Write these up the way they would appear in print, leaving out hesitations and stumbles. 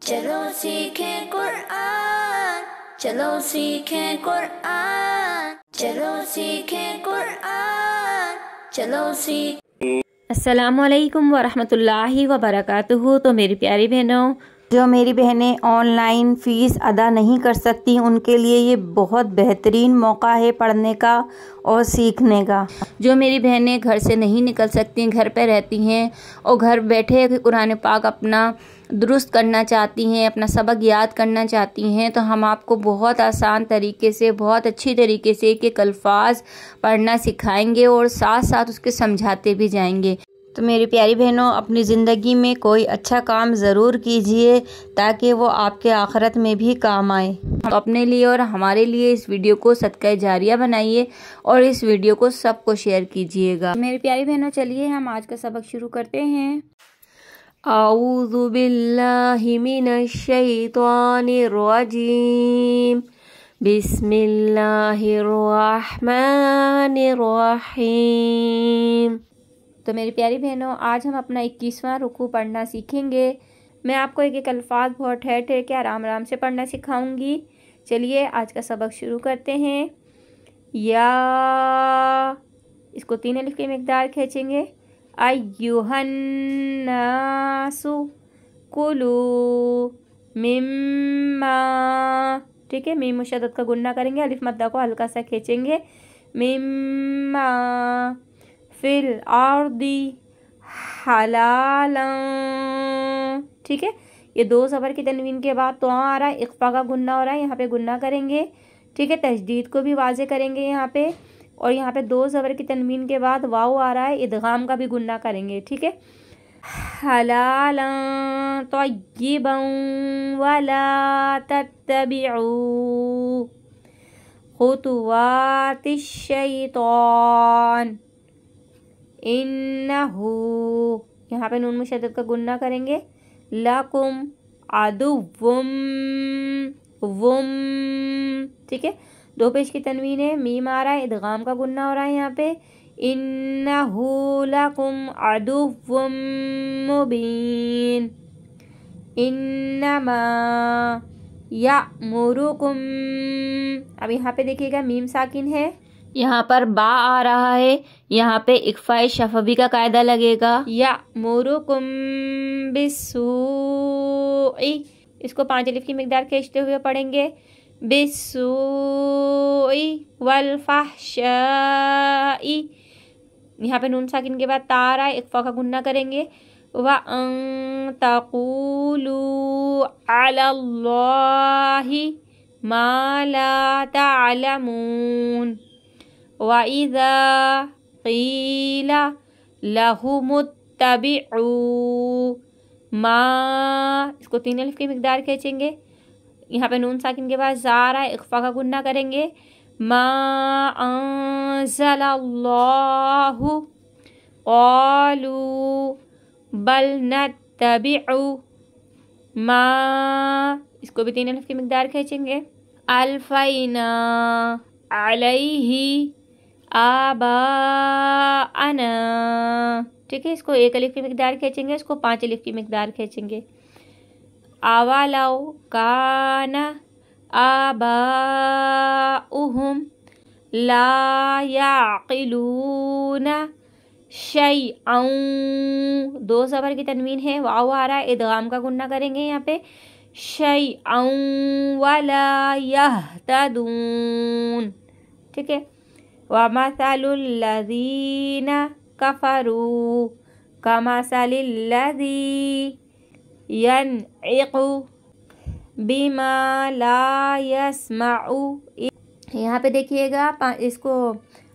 चलो सीखें कुरआन, चलो सीखें कुरआन, चलो सीखें कुरआन, चलो सीखें। अस्सलामुअलैकुम वरहमतुल्लाहि वबरकातुहू। तो मेरी प्यारी बहनों, जो मेरी बहनें ऑनलाइन फ़ीस अदा नहीं कर सकती उनके लिए ये बहुत बेहतरीन मौका है पढ़ने का और सीखने का। जो मेरी बहनें घर से नहीं निकल सकती, घर पे रहती हैं और घर बैठे कुरान पाक अपना दुरुस्त करना चाहती हैं, अपना सबक याद करना चाहती हैं, तो हम आपको बहुत आसान तरीके से, बहुत अच्छी तरीके से एक एक अल्फाज पढ़ना सिखाएंगे और साथ साथ उसके समझाते भी जाएंगे। तो मेरी प्यारी बहनों, अपनी ज़िंदगी में कोई अच्छा काम ज़रूर कीजिए ताकि वो आपके आखिरत में भी काम आए। तो अपने लिए और हमारे लिए इस वीडियो को सदका जारिया बनाइए और इस वीडियो को सबको शेयर कीजिएगा। मेरी प्यारी बहनों, चलिए हम आज का सबक शुरू करते हैं। आऊज़ु बिल्लाहि मिनश शैतानिर रजीम, बिस्मिल्लाहिर रहमानिर रहीम। तो मेरी प्यारी बहनों, आज हम अपना 21वां रुकू पढ़ना सीखेंगे। मैं आपको एक एक अल्फाज बहुत ठहर ठहर के आराम आराम से पढ़ना सिखाऊंगी। चलिए आज का सबक शुरू करते हैं। या, इसको 3 अलिफ की मिकदार खींचेंगे। अय्युहन्नासु कुलू मिम्मा, ठीक है, मीम मुशद्दद का गुन्ना करेंगे, अलिफ मद्दा को हल्का सा खींचेंगे। मिम्मा फिल आर्दी हलालन, ठीक है। ये 2 ज़बर की तनवीन के बाद तो आ रहा है, इख्फा का गुन्ना हो रहा है, यहाँ पे गुन्ना करेंगे, ठीक है। तशदीद को भी वाज़े करेंगे यहाँ पे, और यहाँ पे 2 ज़बर की तनवीन के बाद वाव आ रहा है, इदगाम का भी गुन्ना करेंगे, ठीक है। हलालन तय्यिबन वला तत्तबिउ खुतुवातिश शैतान इन्नहु, यहाँ पे नून मुशद्दद का गुन्ना करेंगे। लकुम अदुव्वुम वुम, ठीक है। 2 पेश की तनवीन है, मीम आ रहा है, इदगाम का गुन्ना हो रहा है यहाँ पे। इन्नहु लकुम अदुव्वुम मुबीन इन्नमा यामुरुकुम। अब यहाँ पे देखिएगा मीम साकिन है, यहाँ पर बा आ रहा है, यहाँ पे इक्फाए शफवी का कायदा लगेगा। यामुरुकुम बिस्सूई, इसको 5 अलिफ की मिकदार खींचते हुए पढ़ेंगे। बिस्सूई वल फहशाई, यहाँ पे नून साकिन के बाद ता आ रहा है, इक्फा का गुन्ना करेंगे। व अन तक़ूलू अलल्लाहि मा ला तअलमून व इज़ा क़ीला लहुमुत्तबिउ मा, इसको 3 अलिफ की मिकदार खींचेंगे, यहाँ पे नून साकिन के बाद ज़ा आ रहा है, इख्फा का गुन्ना करेंगे। मा अंज़लल्लाहु क़ालू बल नत्तबिउ मा, इसको भी 3 अलिफ की मिकदार खींचेंगे। अल्फ़ैना अलैहि आबाअना, ठीक है। इसको 1 अलिफ की मिकदार खींचेंगे, इसको 5 अलिफ की मिकदार खींचेंगे। अवलौ काना आबाउहुम ला याक़िलूना शैअन, 2 ज़बर की तनवीन है, वाव आ रहा है, इदगाम का गुन्ना करेंगे यहाँ पे। शैअन वला यहतदून, ठीक है। वमसलुल लज़ीना कफ़रू कमसलिल्लज़ी यनइक़ु बिमा ला यस्मउ, यहाँ पे देखिएगा इसको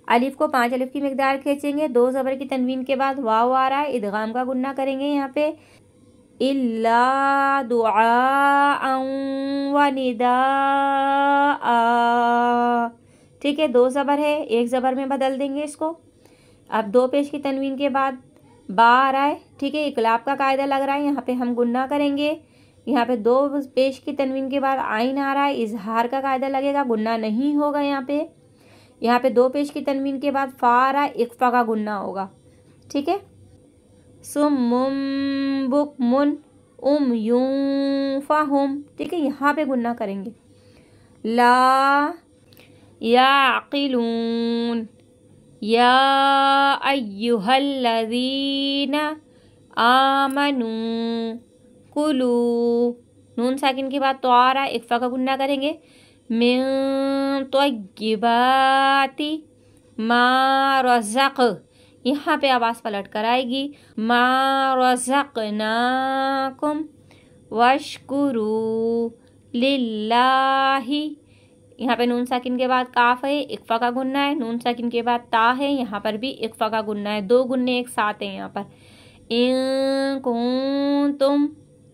अलिफ को 5 अलिफ की मिकदार खींचेंगे, 2 ज़बर की तनवीन के बाद वाव आ रहा है, इदगाम का गुन्ना करेंगे यहाँ पे। इल्ला दुआअन व निदाआ, ठीक है। 2 ज़बर है, 1 ज़बर में बदल देंगे इसको। अब 2 पेश की तनवीन के बाद बा आ रहा है, ठीक है, इकलाब का कायदा लग रहा है, यहाँ पे हम गुन्ना करेंगे। यहाँ पे 2 पेश की तनवीन के बाद आइन आ रहा है, इजहार का कायदा लगेगा, गुन्ना नहीं होगा यहाँ पे। यहाँ पे 2 पेश की तनवीन के बाद फा आ रहा है, इक्फा का गुन्ना होगा, ठीक है। सुम्मुम बुकमुन उम्युन फ़हुम, ठीक है, यहाँ पे गुन्ना करेंगे। ला याक़िलून, या अय्युहल्लज़ीना आमनू कुलू, नून साकिन के बाद तो आ रहा है, इक्फ़ा का गुन्ना करेंगे। मिन तय्यिबाति मा रज़क़, यहाँ पे आवाज़ पलट कर आएगी। मा रज़क़नाकुम वश्कुरू लिल्लाही, यहाँ पे नून साकिन के बाद काफ है, इक्फ़ा का गुन्ना है। नून साकिन के बाद ता है, यहाँ पर भी इक्फ़ा का गुन्ना है। दो गुन्ने एक साथ हैं यहाँ पर। इन कुंतुम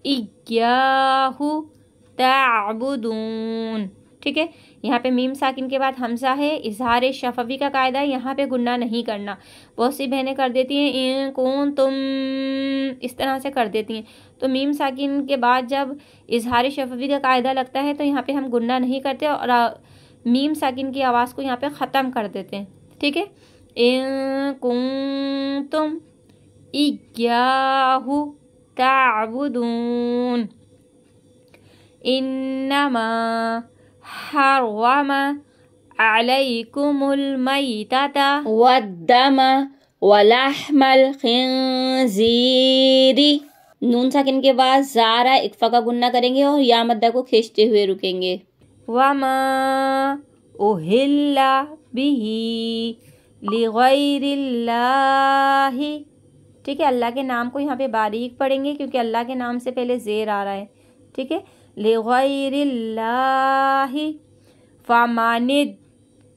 इय्याहु ताअबुदून, ठीक है। यहाँ पे मीम साकिन के बाद हमज़ा है, इज़हार शफ़वी का कायदा है, यहाँ पे गुन्ना नहीं करना। बहुत सी बहनें कर देती हैं इन कुंतुम, इस तरह से कर देती हैं। तो मीम साकिन के बाद जब इज़हार शफ़वी का कायदा लगता है तो यहाँ पे हम गुन्ना नहीं करते और मीम साकिन की आवाज़ को यहाँ पे ख़त्म कर देते हैं, ठीक है। इन कुंतुम इय्याहु ताअबुदून इन्नमा हर्रमा अलैकुमुल मैतता वद्दम वलहमल खिंज़ीरी, नून साकिन के बाद ज़ारा इक्फ़ा का गुन्ना करेंगे और या मद्दा को खींचते हुए रुकेंगे। वमा उहिल्ला बिही लिगैरिल्लाही, ठीक है। अल्लाह के नाम को यहाँ पे बारीक पढ़ेंगे क्योंकि अल्लाह के नाम से पहले ज़ेर आ रहा है, ठीक है। लिगैरिल्लाही फ़मानिद,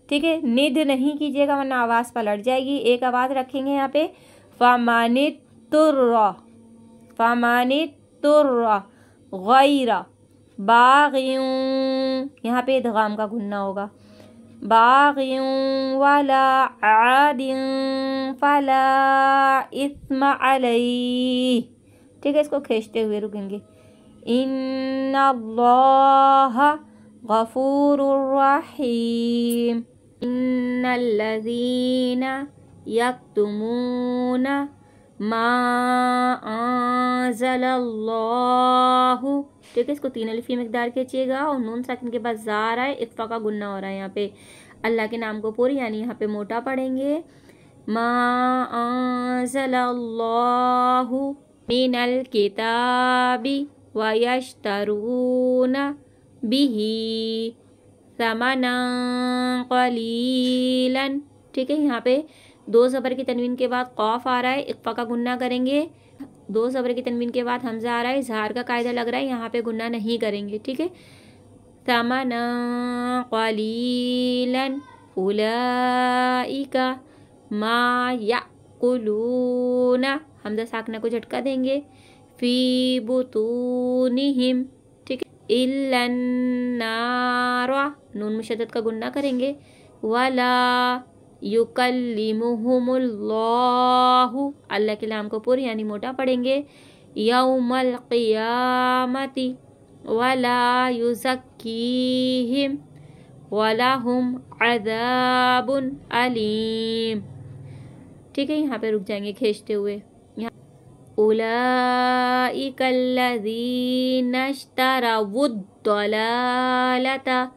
ठीक है, निद नहीं कीजिएगा वरना आवाज़ पलट जाएगी। एक आवाज़ रखेंगे यहाँ पे। फ़मानित्तुर्रा, फ़मानित्तुर्रा गैरा बाग़ियुन, यहाँ पे इदगाम का गुन्ना होगा। बाग़ियुन वला आदिन फला इस्मा अलैहि, ठीक है, इसको खींचते हुए रुकेंगे। इन्नल्लाह गफूरुर रहीम इन्नल्लज़ीना यक्तुमूना मा अंज़लल्लाहु, ठीक है, इसको 3 अलिफ़ी मिक़दार खींचिएगा और नून साकिन के बाद ज़ार है, इक्फ़ा का गुन्ना हो रहा है यहाँ पे। अल्लाह के नाम को पूरी यानी यहाँ पे मोटा पढ़ेंगे। मा अंज़लल्लाहु मिनल किताबी व यश्तरूना बिही समनन क़लीलन, ठीक है। यहाँ पे 2 ज़बर की तनवीन के बाद क़ाफ आ रहा है, इक्फ़ा का गुन्ना करेंगे। 2 ज़बर की तनवीन के बाद हमज़ा आ रहा है, इज़हार का कायदा लग रहा है, यहाँ पे गुन्ना नहीं करेंगे, ठीक है। समनन क़लीलन उलाइका मा याकुलूना, हमज़ा साकना को झटका देंगे। फ़ी बुतूनिहिम, ठीक है। इल्लन नारा, नून मुशद्दद का गुन्ना करेंगे। वला युकल्लिमुहुमुल्लाहु, अल्लाह के नाम को पूरी यानी मोटा पढ़ेंगे। यौमल क़ियामति वला युज़क्कीहिम वलहुम अज़ाबुन अलीम, ठीक है। यहाँ पे रुक जाएंगे खींचते हुए। उलाइकल्लज़ीना इश्तरवुद्दलालता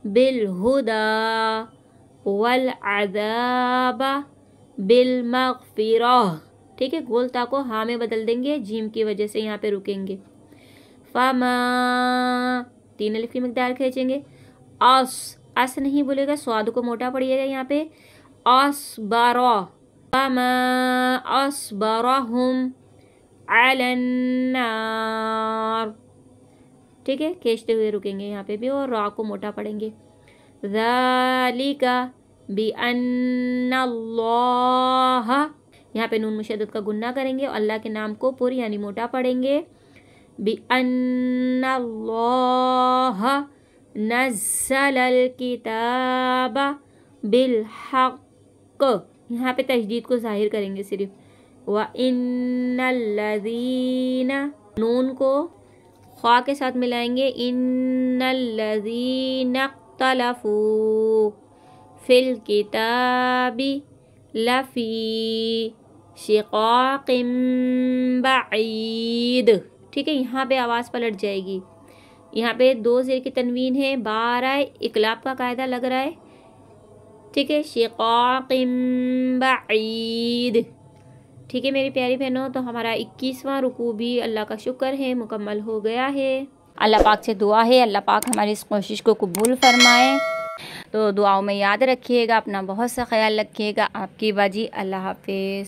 बिलहुदा वल अज़ाबा बिलमग़फ़िरह, ठीक है। गोलता को हाँ में बदल देंगे, जीम की वजह से यहाँ पे रुकेंगे। फमा, 3 अलिफ़ की मिक़दार खींचेंगे। अस नहीं बोलेगा, स्वाद को मोटा पड़िएगा यहाँ पे। अस्बरा, फमा अस्बरहुम अलन्नार, ठीक है, खींचते हुए रुकेंगे यहाँ पे भी और रा को मोटा पढ़ेंगे। ज़ालिका बिअन्नल्लाह, यहाँ पे नून मुशद्दद का गुन्ना करेंगे और अल्लाह के नाम को पूरी यानी मोटा पढ़ेंगे। बिअन्नल्लाह नज़्ज़लल किताबा बिलहक़, यहाँ पे तशदीद को ज़ाहिर करेंगे सिर्फ। व इन्नल्लज़ीना, नून को ख्वा के साथ मिलाएंगे। इन्नल्लज़ीना इख्तलफू फिल किताबी लफ़ी शिक़ाक़िन बईद, ठीक है, यहाँ पे आवाज़ पलट जाएगी। यहाँ पे 2 ज़ेर की तनवीन है, बा आ रहा है, इकलाब का कायदा लग रहा है। ठीक है, शिक़ाक़िम बईद। ठीक है मेरी प्यारी बहनों, तो हमारा 21वां रुकू भी अल्लाह का शुक्र है मुकम्मल हो गया है। अल्लाह पाक से दुआ है अल्लाह पाक हमारी इस कोशिश को कबूल फरमाए। तो दुआओं में याद रखिएगा, अपना बहुत सा ख्याल रखिएगा। आपकी बाजी, अल्लाह हाफिज़।